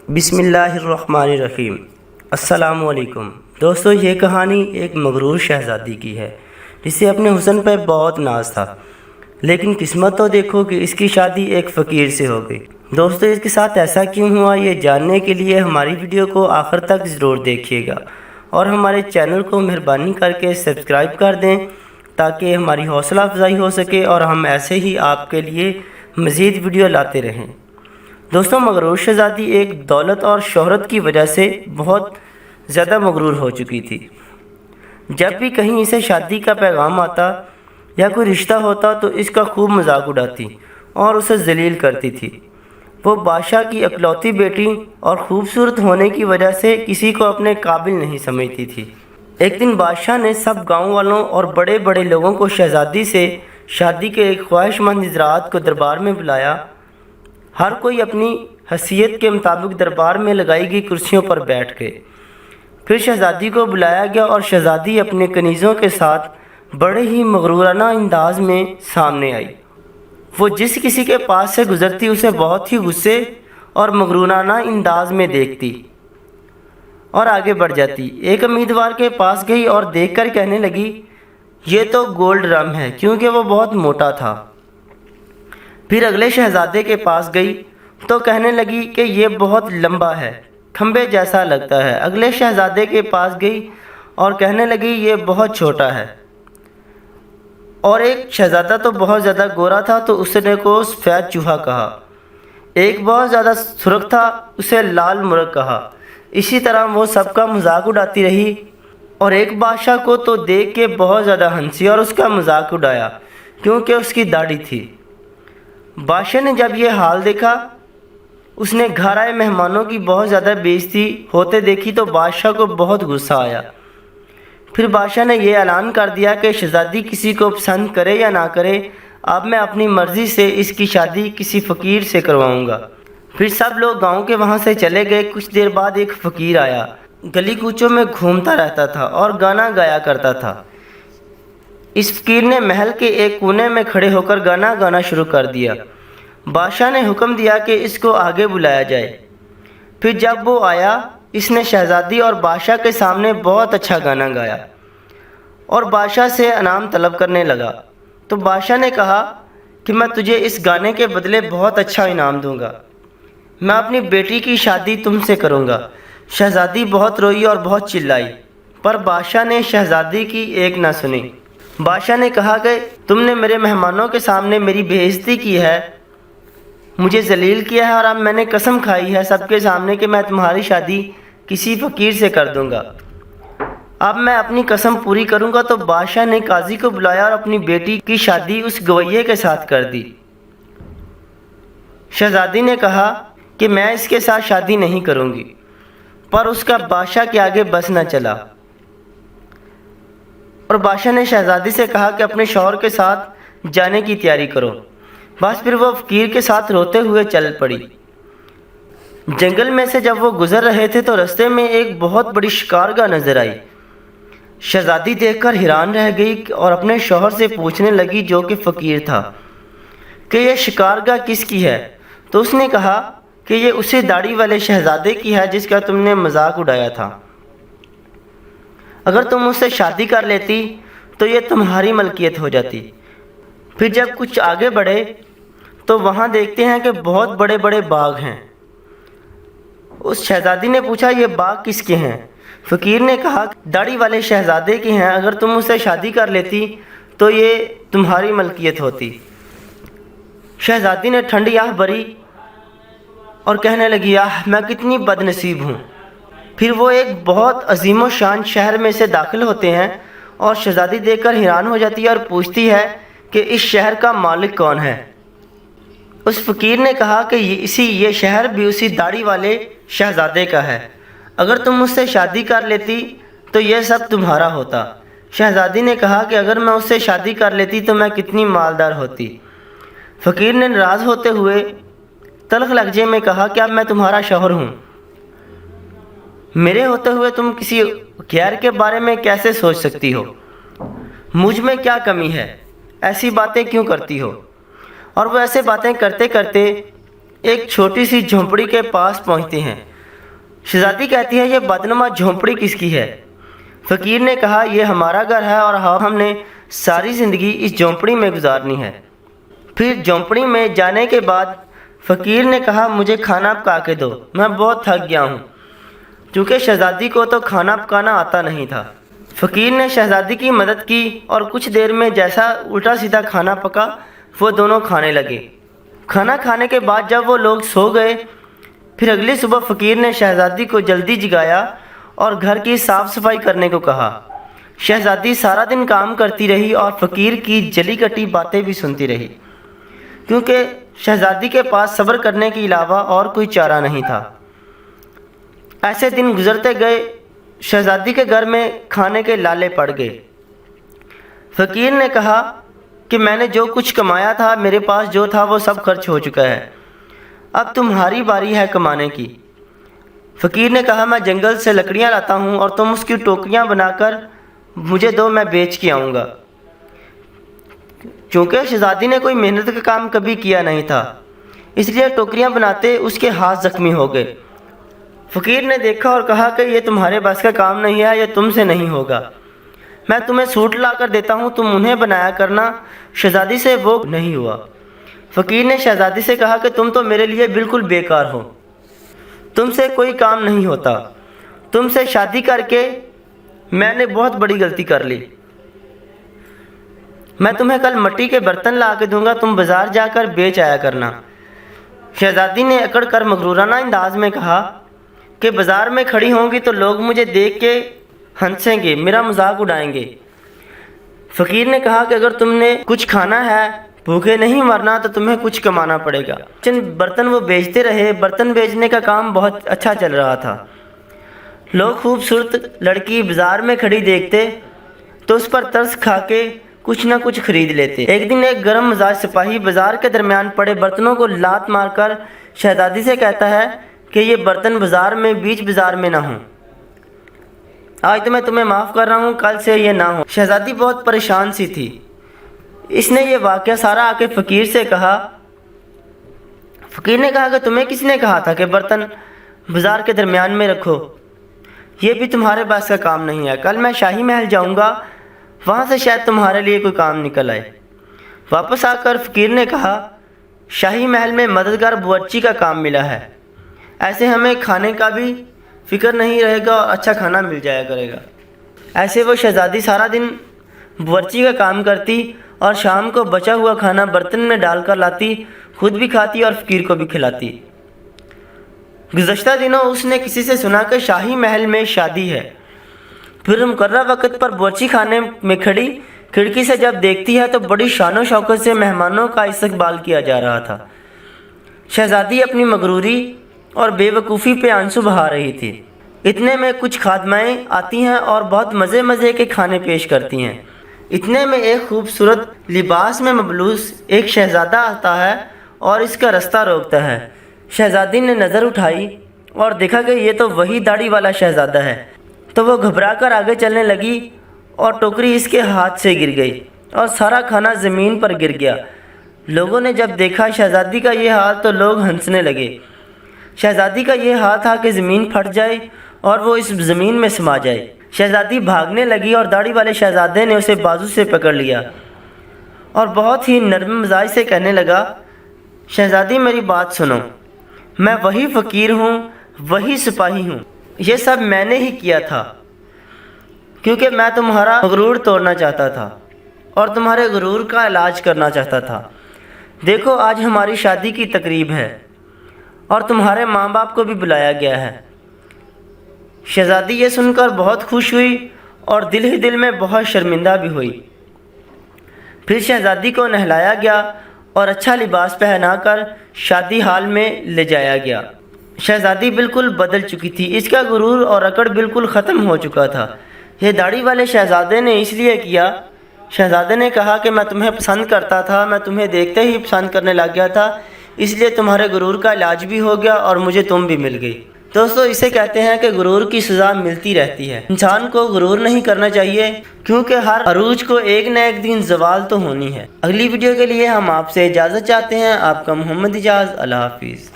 بسم اللہ الرحمن الرحیم۔ السلام علیکم دوستو، یہ کہانی ایک مغرور شہزادی کی ہے جسے اپنے حسن پہ بہت ناز تھا، لیکن قسمت تو دیکھو کہ اس کی شادی ایک فقیر سے ہو گئی۔ دوستو، اس کے ساتھ ایسا کیوں ہوا، یہ جاننے کے لیے ہماری ویڈیو کو آخر تک ضرور دیکھیے گا اور ہمارے چینل کو مہربانی کر کے سبسکرائب کر دیں تاکہ ہماری حوصلہ افزائی ہو سکے اور ہم ایسے ہی آپ کے لیے مزید ویڈیو لاتے رہیں۔ دوستوں، مغرور شہزادی ایک دولت اور شہرت کی وجہ سے بہت زیادہ مغرور ہو چکی تھی۔ جب بھی کہیں اسے شادی کا پیغام آتا یا کوئی رشتہ ہوتا تو اس کا خوب مذاق اڑاتی اور اسے ذلیل کرتی تھی۔ وہ بادشاہ کی اکلوتی بیٹی اور خوبصورت ہونے کی وجہ سے کسی کو اپنے قابل نہیں سمجھتی تھی۔ ایک دن بادشاہ نے سب گاؤں والوں اور بڑے بڑے لوگوں کو شہزادی سے شادی کے ایک خواہش مند اجراءات کو دربار میں بلایا۔ ہر کوئی اپنی حیثیت کے مطابق دربار میں لگائی گئی کرسیوں پر بیٹھ گئے۔ پھر شہزادی کو بلایا گیا اور شہزادی اپنے کنیزوں کے ساتھ بڑے ہی مغرورانہ انداز میں سامنے آئی۔ وہ جس کسی کے پاس سے گزرتی اسے بہت ہی غصے اور مغرورانہ انداز میں دیکھتی اور آگے بڑھ جاتی۔ ایک امیدوار کے پاس گئی اور دیکھ کر کہنے لگی، یہ تو گولڈ رم ہے، کیونکہ وہ بہت موٹا تھا۔ پھر اگلے شہزادے کے پاس گئی تو کہنے لگی کہ یہ بہت لمبا ہے، کھمبے جیسا لگتا ہے۔ اگلے شہزادے کے پاس گئی اور کہنے لگی یہ بہت چھوٹا ہے۔ اور ایک شہزادہ تو بہت زیادہ گورا تھا تو اس نے کو سفید چوہا کہا۔ ایک بہت زیادہ سرخ تھا، اسے لال مرغ کہا۔ اسی طرح وہ سب کا مذاق اڑاتی رہی اور ایک بادشاہ کو تو دیکھ کے بہت زیادہ ہنسی اور اس کا مذاق اڑایا کیونکہ اس کی داڑھی تھی۔ بادشاہ نے جب یہ حال دیکھا، اس نے گھر آئے مہمانوں کی بہت زیادہ بےعزتی ہوتے دیکھی تو بادشاہ کو بہت غصہ آیا۔ پھر بادشاہ نے یہ اعلان کر دیا کہ شہزادی کسی کو پسند کرے یا نہ کرے، اب میں اپنی مرضی سے اس کی شادی کسی فقیر سے کرواؤں گا۔ پھر سب لوگ گاؤں کے وہاں سے چلے گئے۔ کچھ دیر بعد ایک فقیر آیا، گلی کوچوں میں گھومتا رہتا تھا اور گانا گایا کرتا تھا۔ اس فقیر نے محل کے ایک کونے میں کھڑے ہو کر گانا گانا شروع کر دیا۔ بادشاہ نے حکم دیا کہ اس کو آگے بلایا جائے۔ پھر جب وہ آیا، اس نے شہزادی اور بادشاہ کے سامنے بہت اچھا گانا گایا اور بادشاہ سے انعام طلب کرنے لگا۔ تو بادشاہ نے کہا کہ میں تجھے اس گانے کے بدلے بہت اچھا انعام دوں گا، میں اپنی بیٹی کی شادی تم سے کروں گا۔ شہزادی بہت روئی اور بہت چلائی، پر بادشاہ نے شہزادی کی ایک نہ سنی۔ بادشاہ نے کہا کہ تم نے میرے مہمانوں کے سامنے میری بے عزتی کی ہے، مجھے ذلیل کیا ہے، اور اب میں نے قسم کھائی ہے سب کے سامنے کہ میں تمہاری شادی کسی فقیر سے کر دوں گا۔ اب میں اپنی قسم پوری کروں گا۔ تو بادشاہ نے قاضی کو بلایا اور اپنی بیٹی کی شادی اس گویے کے ساتھ کر دی۔ شہزادی نے کہا کہ میں اس کے ساتھ شادی نہیں کروں گی، پر اس کا بادشاہ کے آگے بس نہ چلا اور بادشاہ نے شہزادی سے کہا کہ اپنے شوہر کے ساتھ جانے کی تیاری کرو۔ بس پھر وہ فقیر کے ساتھ روتے ہوئے چل پڑی۔ جنگل میں سے جب وہ گزر رہے تھے تو رستے میں ایک بہت بڑی شکارگاہ نظر آئی۔ شہزادی دیکھ کر حیران رہ گئی اور اپنے شوہر سے پوچھنے لگی جو کہ فقیر تھا کہ یہ شکارگاہ کس کی ہے؟ تو اس نے کہا کہ یہ اسی داڑھی والے شہزادے کی ہے جس کا تم نے مذاق اڑایا تھا۔ اگر تم اس سے شادی کر لیتی تو یہ تمہاری ملکیت ہو جاتی۔ پھر جب کچھ آگے بڑھے تو وہاں دیکھتے ہیں کہ بہت بڑے بڑے باغ ہیں۔ اس شہزادی نے پوچھا یہ باغ کس کے ہیں؟ فقیر نے کہا داڑھی والے شہزادے کے ہیں، اگر تم اس سے شادی کر لیتی تو یہ تمہاری ملکیت ہوتی۔ شہزادی نے ٹھنڈی آہ بھری اور کہنے لگی، میں کتنی بد نصیب ہوں۔ پھر وہ ایک بہت عظیم و شان شہر میں سے داخل ہوتے ہیں اور شہزادی دیکھ کر حیران ہو جاتی ہے اور پوچھتی ہے کہ اس شہر کا مالک کون ہے؟ اس فقیر نے کہا کہ یہ شہر بھی اسی داڑھی والے شہزادے کا ہے، اگر تم اس سے شادی کر لیتی تو یہ سب تمہارا ہوتا۔ شہزادی نے کہا کہ اگر میں اس سے شادی کر لیتی تو میں کتنی مالدار ہوتی۔ فقیر نے ناراض ہوتے ہوئے تلخ لہجے میں کہا کہ اب میں تمہارا شوہر ہوں، میرے ہوتے ہوئے تم کسی غیر کے بارے میں کیسے سوچ سکتی ہو؟ مجھ میں کیا کمی ہے؟ ایسی باتیں کیوں کرتی ہو؟ اور وہ ایسے باتیں کرتے کرتے ایک چھوٹی سی جھونپڑی کے پاس پہنچتے ہیں۔ शहजादी कहती है, ये बदनुमा झोंपड़ी किसकी है? फ़कीर ने कहा, ये हमारा घर है और हमने सारी ज़िंदगी इस झोंपड़ी में गुजारनी है। फिर झोंपड़ी में जाने के बाद फ़कीर ने कहा, मुझे खाना पका के दो, मैं बहुत थक गया हूँ। क्योंकि शहजादी को तो खाना पकाना आता नहीं था। फ़कीर ने शहजादी की मदद की और कुछ देर में जैसा उल्टा सीधा खाना पका, वो दोनों खाने लगे। खाना खाने के बाद जब वो लोग सो गए, फिर अगली सुबह फ़कीर ने शहजादी को जल्दी जगाया और घर की साफ़ सफाई करने को कहा। शहजादी सारा दिन काम करती रही और फ़कीर की जली कटी बातें भी सुनती रही, क्योंकि शहजादी के पास सब्र करने के अलावा और कोई चारा नहीं था। ऐसे दिन गुजरते गए। शहजादी के घर में खाने के लाले पड़ गए। फ़कीर ने कहा कि मैंने जो कुछ कमाया था, मेरे पास जो था वो सब खर्च हो चुका है, अब तुम्हारी बारी है कमाने की। फ़कीर ने कहा, मैं जंगल से लकड़ियाँ लाता हूँ और तुम उसकी टोकरियाँ बनाकर मुझे दो, मैं बेच के आऊँगा। चूँकि शहजादी ने कोई मेहनत का काम कभी किया नहीं था, इसलिए टोकरियाँ बनाते उसके हाथ ज़ख्मी हो गए। फ़कीर ने देखा और कहा कि ये तुम्हारे बस का काम नहीं है, ये तुमसे नहीं होगा। मैं तुम्हें सूट ला कर देता हूँ, तुम उन्हें बनाया करना। शहजादी से वो नहीं हुआ। फ़कीर ने शहजादी से कहा कि तुम तो मेरे लिए बिल्कुल बेकार हो, तुमसे कोई काम नहीं होता। तुमसे शादी करके मैंने बहुत बड़ी गलती कर ली। मैं तुम्हें कल मिट्टी के बर्तन ला के दूँगा, तुम बाज़ार जाकर बेच आया करना। शहजादी ने अकड़ कर मगरूराना अंदाज में कहा कि बाज़ार में खड़ी होंगी तो लोग मुझे देख के हंसेंगे, मेरा मजाक उड़ाएंगे। फ़कीर ने कहा कि अगर तुमने कुछ खाना है, भूखे नहीं मरना, तो तुम्हें कुछ कमाना पड़ेगा। चंद बर्तन वो बेचते रहे। बर्तन बेचने का काम बहुत अच्छा चल रहा था। लोग खूबसूरत लड़की बाज़ार में खड़ी देखते तो उस पर तरस खा के कुछ न कुछ खरीद लेते। एक दिन एक गर्म मिजाज सिपाही बाज़ार के दरमियान पड़े बर्तनों को लात मारकर शहजादी से कहता है कि ये बर्तन बाज़ार में बीच बाज़ार में ना हो। आज तो मैं तुम्हें माफ़ कर रहा हूँ, कल से ये ना हो। शहजादी बहुत परेशान सी थी। इसने ये वाक़या सारा आके फ़कीर से कहा। फ़कीर ने कहा कि तुम्हें किसने कहा था कि बर्तन बाज़ार के दरमियान में रखो? ये भी तुम्हारे बस का काम नहीं है। कल मैं शाही महल जाऊँगा, वहाँ से शायद तुम्हारे लिए कोई काम निकल आए। वापस आकर फ़कीर ने कहा, शाही महल में मददगार बावर्ची का काम मिला है, ऐसे हमें खाने का भी फ़िक्र नहीं रहेगा और अच्छा खाना मिल जाया करेगा। ऐसे वो शहजादी सारा दिन बावर्ची का काम करती और शाम को बचा हुआ खाना बर्तन में डालकर लाती, खुद भी खाती और फ़कीर को भी खिलाती। गुज़श्ता दिनों उसने किसी से सुना कि शाही महल में शादी है। फिर मुकर्रर वक़्त पर बावर्ची खाने में खड़ी खिड़की से जब देखती है तो बड़ी शान व शौकत से मेहमानों का इस्तकबाल किया जा रहा था। शहजादी अपनी मगरूरी और बेवकूफ़ी पे आंसू बहा रही थी। इतने में कुछ खादमाएँ आती हैं और बहुत मज़े मज़े के खाने पेश करती हैं। इतने में एक खूबसूरत लिबास में मबलूस एक शहज़ादा आता है और इसका रास्ता रोकता है। शहजादी ने नज़र उठाई और देखा कि ये तो वही दाढ़ी वाला शहज़ादा है, तो वो घबरा कर आगे चलने लगी और टोकरी इसके हाथ से गिर गई और सारा खाना ज़मीन पर गिर गया। लोगों ने जब देखा शहजादी का ये हाल तो लोग हंसने लगे। शहजादी का ये हाल था कि ज़मीन फट जाए और वो इस ज़मीन में समा जाए। शहजादी भागने लगी और दाढ़ी वाले शहजादे ने उसे बाजू से पकड़ लिया और बहुत ही नरम मिजाज से कहने लगा, शहजादी मेरी बात सुनो, मैं वही फ़कीर हूँ, वही सिपाही हूँ। ये सब मैंने ही किया था क्योंकि मैं तुम्हारा गुरूर तोड़ना चाहता था और तुम्हारे गुरूर का इलाज करना चाहता था। देखो आज हमारी शादी की तकरीब है और तुम्हारे माँ बाप को भी बुलाया गया है। शहजादी ये सुनकर बहुत खुश हुई और दिल ही दिल में बहुत शर्मिंदा भी हुई। फिर शहजादी को नहलाया गया और अच्छा लिबास पहनाकर शादी हाल में ले जाया गया। शहजादी बिल्कुल बदल चुकी थी, इसका गुरूर और अकड़ बिल्कुल ख़त्म हो चुका था। यह दाढ़ी वाले शहजादे ने इसलिए किया। शहजादे ने कहा कि मैं तुम्हें पसंद करता था, मैं तुम्हें देखते ही पसंद करने लग गया था, इसलिए तुम्हारे गुरूर का इलाज भी हो गया और मुझे तुम भी मिल गई। दोस्तों इसे कहते हैं कि गुरूर की सज़ा मिलती रहती है। इंसान को गुरूर नहीं करना चाहिए क्योंकि हर अरूज को एक न एक दिन ज़वाल तो होनी है। अगली वीडियो के लिए हम आपसे इजाज़त चाहते हैं। आपका मोहम्मद इजाज़। अल्लाह हाफिज़।